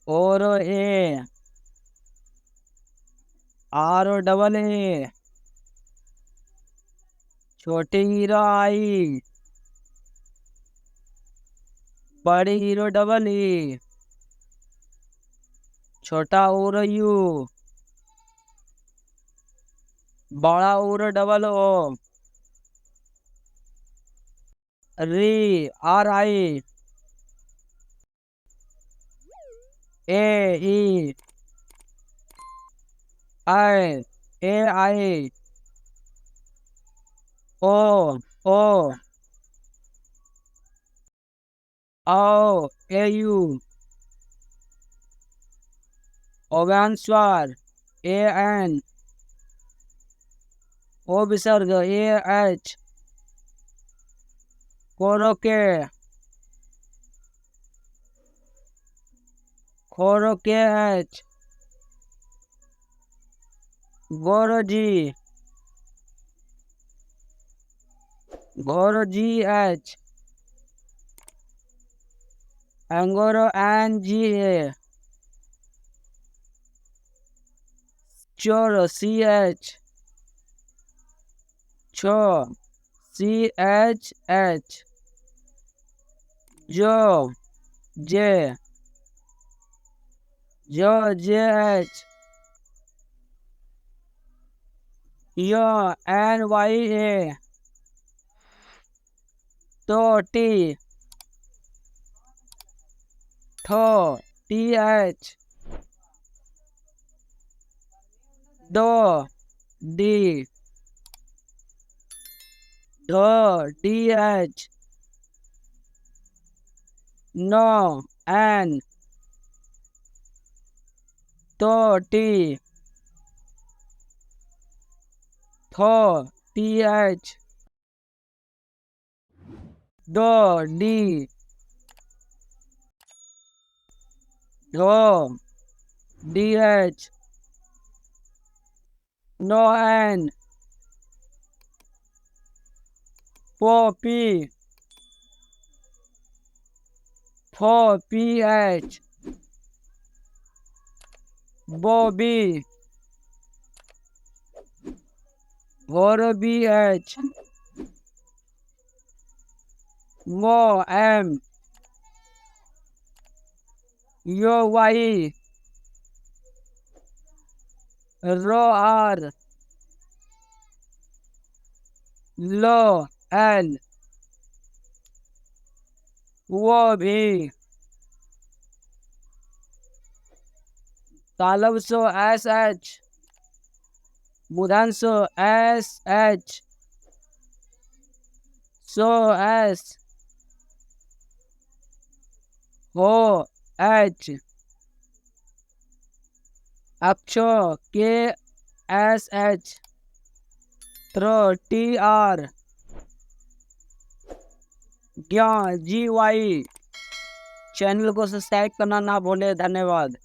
और ए, R O double A, छोटी hero आई, बड़ी हीरो डबल ई, छोटा ऊर यू, बड़ा ऊर डबल ओ, री आर आई, ए ई, आई ए आई, ओ ओ, आओ ए यू, ओवैन स्वर ए एन, ओ विसर्ग ए एच, कोरोके, खोरोके एच, गोरो जी, गोरो जी एच, एंगोरो एन जी ए, चोरो सी एच, छो सी एच एच, जो जे, जो जे एच, यो एन वाई ए, तो टी, ठो टी एच, दो डी, ढो डी एच, नो एन, तो टी, थो टी एच, दो डी, ढो डी एच, नो एन, पो पी, फो पी एच, बो बी, भोरो बी एच, मो एम, यो वाई, रो आर, लो एल, वो भी, तालवसो एस एच, बुधांसो एस एच, सो एस, हो एच, अक्षो के एस एच, थ्रो टी आर, ज्ञ जी वाई। चैनल को सब्सक्राइब करना ना भूले। धन्यवाद।